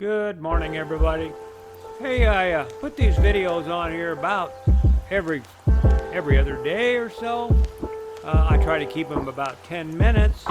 Good morning, everybody. Hey, I put these videos on here about every other day or so. I try to keep them about 10 minutes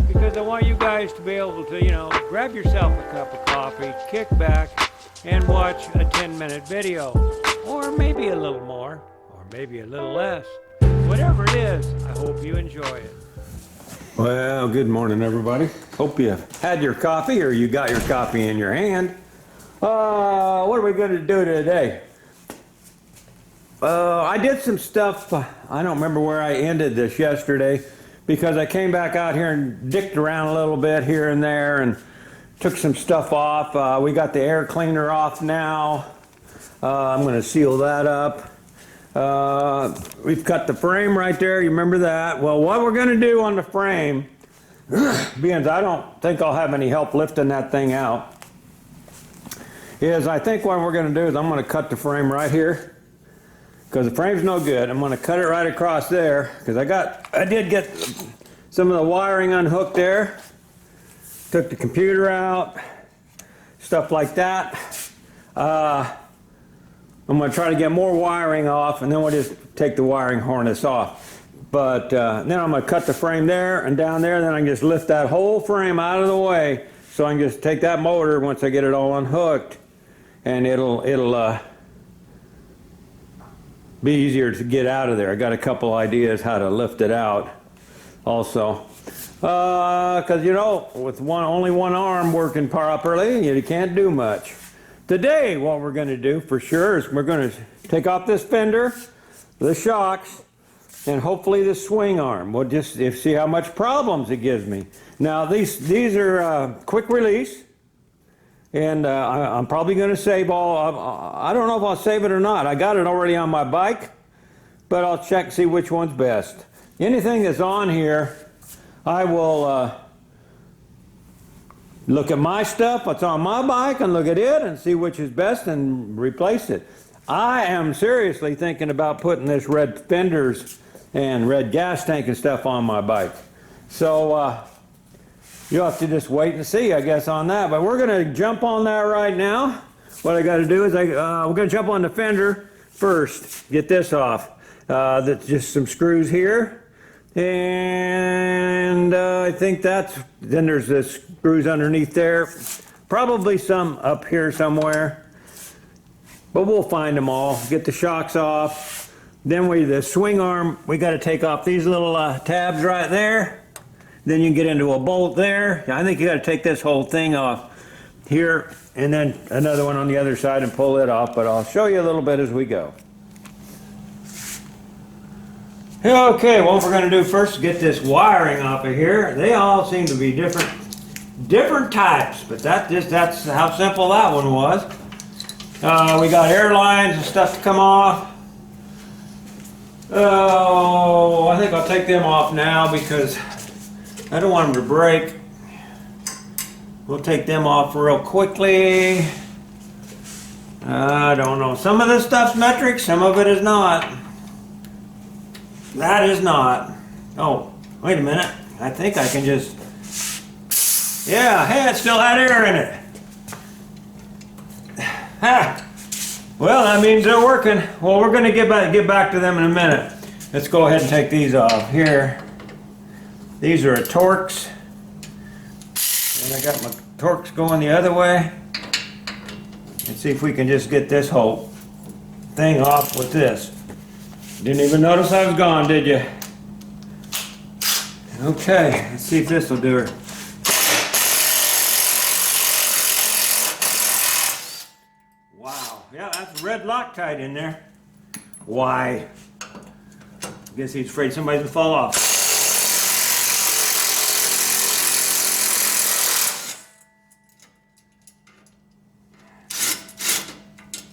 because I want you guys to be able to, grab yourself a cup of coffee, kick back, and watch a 10-minute video. Or maybe a little more, or maybe a little less. Whatever it is, I hope you enjoy it. Well, good morning, everybody. Hope you had your coffee or you got your coffee in your hand. What are we going to do today? I did some stuff. I don't remember where I ended this yesterday because I came back out here and dicked around a little bit here and there and took some stuff off. We got the air cleaner off now. I'm going to seal that up. We've cut the frame right there. You remember that? Well, what we're going to do on the frame, because I don't think I'll have any help lifting that thing out, is I think what we're going to do is I'm going to cut the frame right here because the frame's no good. I'm going to cut it right across there because I did get some of the wiring unhooked there. Took the computer out, stuff like that. I'm going to try to get more wiring off, and then we'll just take the wiring harness off. But then I'm going to cut the frame there and down there, then I can just lift that whole frame out of the way so I can just take that motor once I get it all unhooked, and it'll be easier to get out of there. I got a couple ideas how to lift it out also. Because, with only one arm working properly, you can't do much. Today, what we're going to do for sure is we're going to take off this fender, the shocks, and hopefully the swing arm. We'll just see how much problems it gives me. Now, these are quick release, and I'm probably going to save I don't know if I'll save it or not. I got it already on my bike, but I'll check, see which one's best. Anything that's on here, I will look at my stuff, what's on my bike, and look at it and see which is best and replace it. I am seriously thinking about putting this red fenders and red gas tank and stuff on my bike. So you'll have to just wait and see, I guess, on that. But we're going to jump on that right now. What I got to do is we're going to jump on the fender first, get this off. That's just some screws here. And I think then there's the screws underneath there. Probably some up here somewhere. But we'll find them all. Get the shocks off. Then the swing arm, we got to take off these little tabs right there. Then you can get into a bolt there. I think you got to take this whole thing off here. And then another one on the other side and pull it off. But I'll show you a little bit as we go. Okay, what we're going to do first is get this wiring off of here. They all seem to be different types, but that's how simple that one was. We got air lines and stuff to come off. Oh, I think I'll take them off now because I don't want them to break. We'll take them off real quickly. I don't know. Some of this stuff's metric, some of it is not. That is not. Oh, wait a minute. I think I can just... Yeah, hey, it still had air in it. Ha! Well, that means they're working. Well, we're going to get back to them in a minute. Let's go ahead and take these off here. These are Torx. And I got my Torx going the other way. Let's see if we can just get this whole thing off with this. Didn't even notice I was gone, did you? Okay, let's see if this will do her. Wow, yeah, that's red Loctite in there. Why? I guess he's afraid somebody's gonna fall off.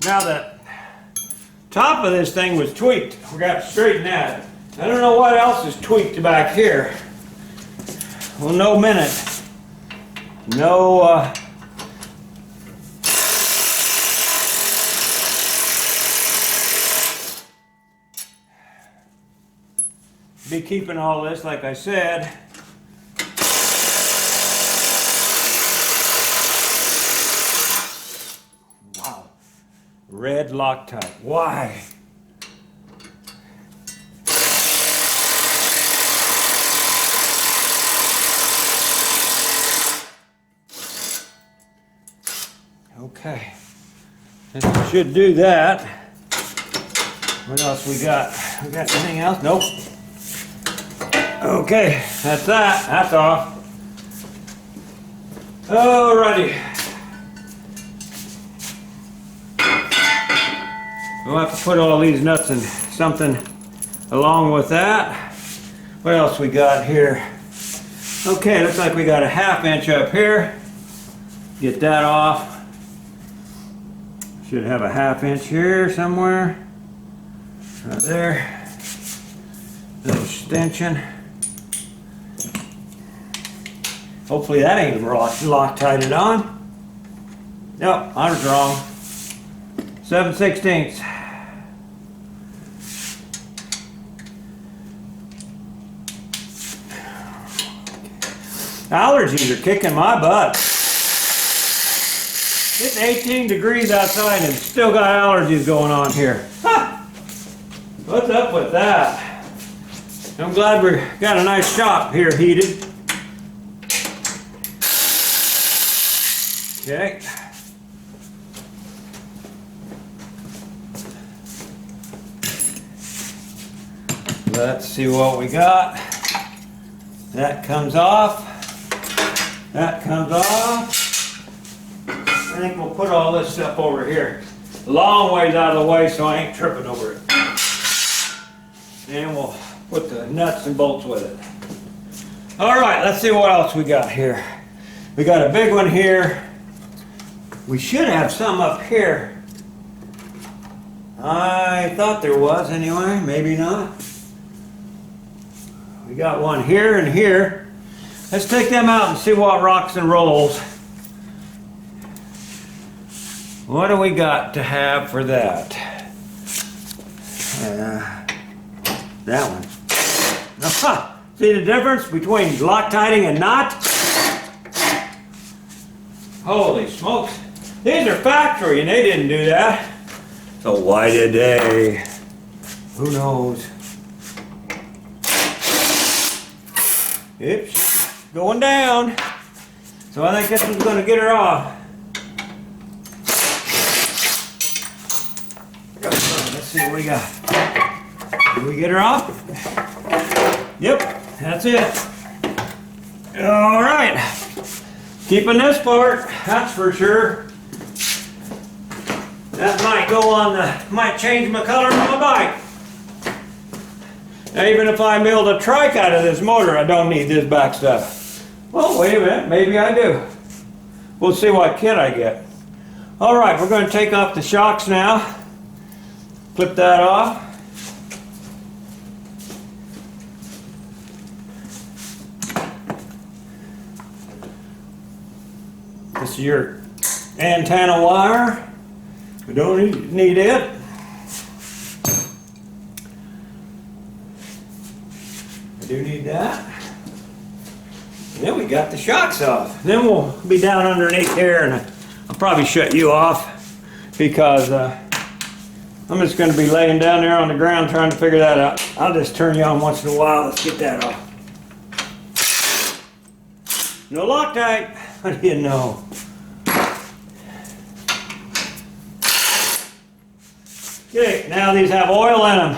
Now that top of this thing was tweaked. We got to straighten that. I don't know what else is tweaked back here. Well, no minute. No, be keeping all this, like I said. Red Loctite. Why? Okay. This should do that. What else we got? We got anything else? Nope. Okay, that's that. That's off. Alrighty. We'll have to put all these nuts in something along with that. What else we got here? Okay, looks like we got a 1/2 inch up here. Get that off. Should have a 1/2 inch here somewhere. Right there. Little extension. Hopefully that ain't Loctited on. Nope, I was wrong. 7/16. Allergies are kicking my butt. It's 18 degrees outside and still got allergies going on here. Huh. What's up with that? I'm glad we got a nice shop here heated. Okay. Let's see what we got. That comes off. That comes off. I think we'll put all this stuff over here. A long ways out of the way so I ain't tripping over it. And we'll put the nuts and bolts with it. All right, let's see what else we got here. We got a big one here. We should have some up here. I thought there was anyway, maybe not. We got one here and here. Let's take them out and see what rocks and rolls. What do we got to have for that? That one. Aha! See the difference between Loctiting and not? Holy smokes. These are factory and they didn't do that. So why did they? Who knows? Oops, going down. So I think this one's going to get her off. Let's see what we got. Did we get her off? Yep, that's it. All right. Keeping this part, that's for sure. That might go on the, might change my color on my bike. Now, even if I build a trike out of this motor, I don't need this back stuff. Well, wait a minute, maybe I do. We'll see what kit I get. All right, we're going to take off the shocks now. Clip that off. This is your antenna wire. We don't need it. I do need that. And then we got the shocks off. Then we'll be down underneath here and I'll probably shut you off because I'm just going to be laying down there on the ground trying to figure that out. I'll just turn you on once in a while. Let's get that off. No Loctite. What do you know? Okay, now these have oil in them,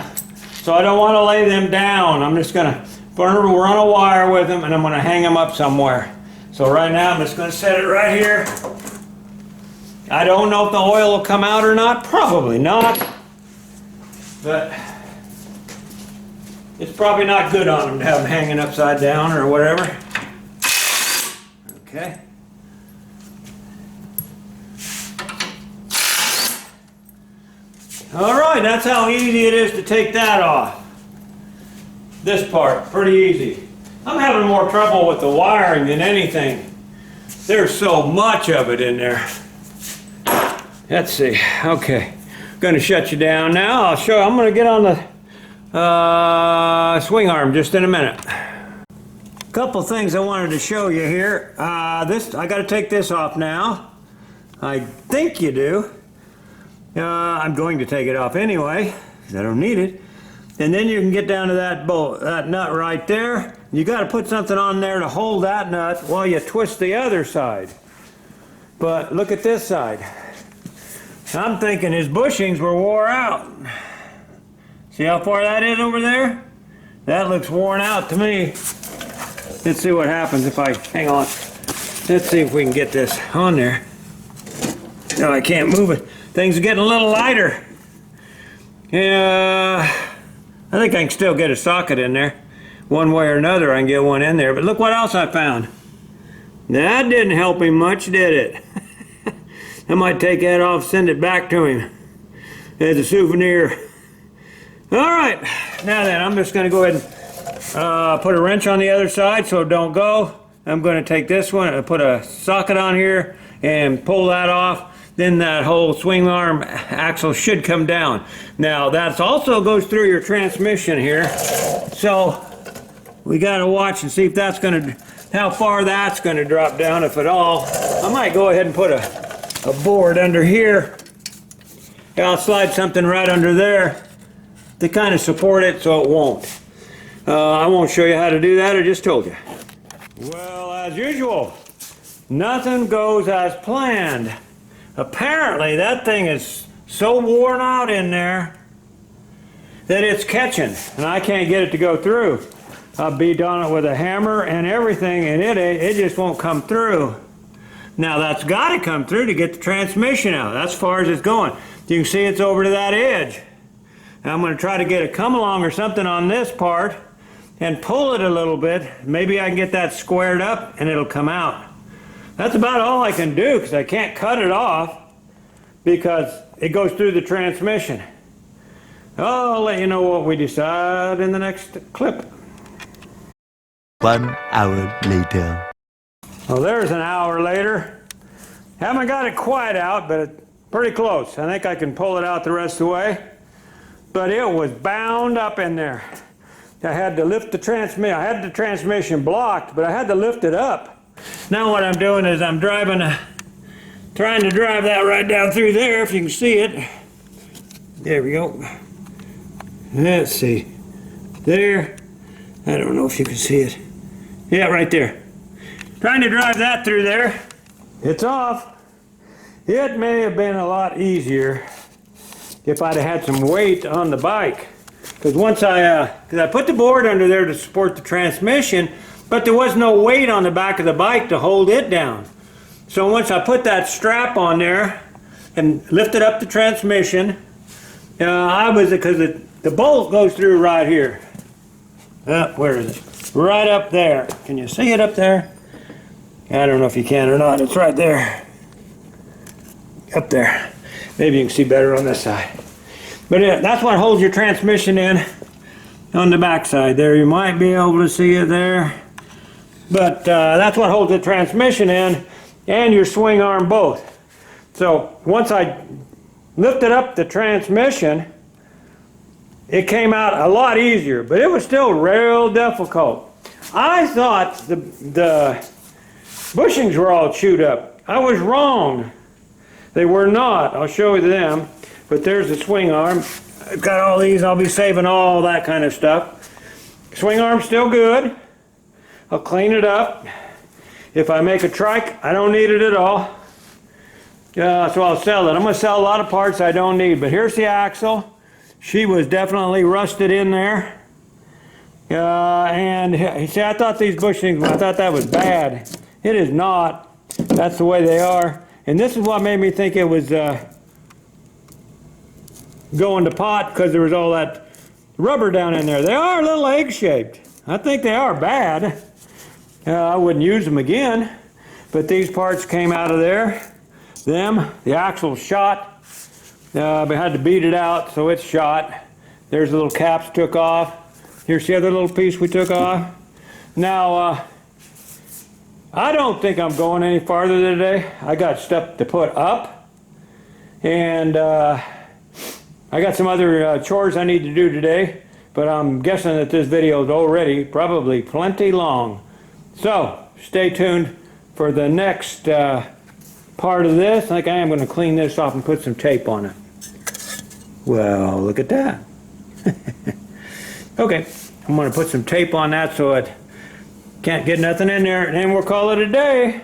so I don't want to lay them down. I'm just going to run a wire with them and I'm going to hang them up somewhere. So right now I'm just going to set it right here. I don't know if the oil will come out or not. Probably not. But it's probably not good on them to have them hanging upside down or whatever. Okay. All right, that's how easy it is to take that off. This part, pretty easy. I'm having more trouble with the wiring than anything. There's so much of it in there. Let's see, okay. I'm gonna shut you down now. I'm gonna get on the swing arm just in a minute. Couple things I wanted to show you here. I gotta take this off now. I think you do. I'm going to take it off anyway, because I don't need it. And then you can get down to that bolt, that nut right there. You got to put something on there to hold that nut while you twist the other side. But look at this side. I'm thinking his bushings were wore out. See how far that is over there? That looks worn out to me. Let's see what happens if I, hang on. Let's see if we can get this on there. No, I can't move it. Things are getting a little lighter. Yeah, I think I can still get a socket in there. One way or another, I can get one in there. But look what else I found. That didn't help him much, did it? I might take that off, send it back to him as a souvenir. All right, now then, I'm just going to go ahead and put a wrench on the other side so it don't go. I'm going to take this one and put a socket on here and pull that off. Then that whole swing arm axle should come down. Now, that also goes through your transmission here. So we got to watch and see if that's going to, how far that's going to drop down, if at all. I might go ahead and put a board under here. I'll slide something right under there to kind of support it so it won't. I won't show you how to do that, I just told you. Well, as usual, nothing goes as planned. Apparently that thing is so worn out in there that it's catching, and I can't get it to go through. I've beat on it with a hammer and everything, and it just won't come through. Now that's got to come through to get the transmission out. That's as far as it's going. You can see it's over to that edge. Now I'm going to try to get a come along or something on this part and pull it a little bit. Maybe I can get that squared up and it'll come out. That's about all I can do, because I can't cut it off because it goes through the transmission. I'll let you know what we decide in the next clip. 1 hour later. Well, there's an hour later. Haven't got it quite out, but it's pretty close. I think I can pull it out the rest of the way. But it was bound up in there. I had to lift the transmission. I had the transmission blocked, but I had to lift it up. Now what I'm doing is I'm trying to drive that right down through there, if you can see it. There we go. Let's see. There. I don't know if you can see it. Yeah, right there. Trying to drive that through there. It's off. It may have been a lot easier if I'd have had some weight on the bike. Because once I put the board under there to support the transmission, but there was no weight on the back of the bike to hold it down. So once I put that strap on there and lifted up the transmission, because the bolt goes through right here. Where is it? Right up there. Can you see it up there? I don't know if you can or not. It's right there. Up there. Maybe you can see better on this side. But that's what holds your transmission in on the back side there. You might be able to see it there. But that's what holds the transmission in and your swing arm both. So once I lifted up the transmission, it came out a lot easier, but it was still real difficult. I thought the bushings were all chewed up. I was wrong. They were not. I'll show you them. But there's the swing arm. I've got all these. I'll be saving all that kind of stuff. Swing arm's still good. I'll clean it up. If I make a trike, I don't need it at all. So I'll sell it. I'm going to sell a lot of parts I don't need. But here's the axle. She was definitely rusted in there. And see, I thought these bushings, I thought that was bad. It is not. That's the way they are. And this is what made me think it was going to pot, because there was all that rubber down in there. They are a little egg-shaped. I think they are bad. I wouldn't use them again. But these parts came out of there. The axle shot. We had to beat it out, so it's shot. There's the little caps took off. Here's the other little piece we took off. Now, I don't think I'm going any farther today. I got stuff to put up. And I got some other chores I need to do today. But I'm guessing that this video is already probably plenty long. So, stay tuned for the next part of this. I think I am going to clean this off and put some tape on it. Well, look at that. Okay, I'm gonna put some tape on that so it can't get nothing in there, and then we'll call it a day.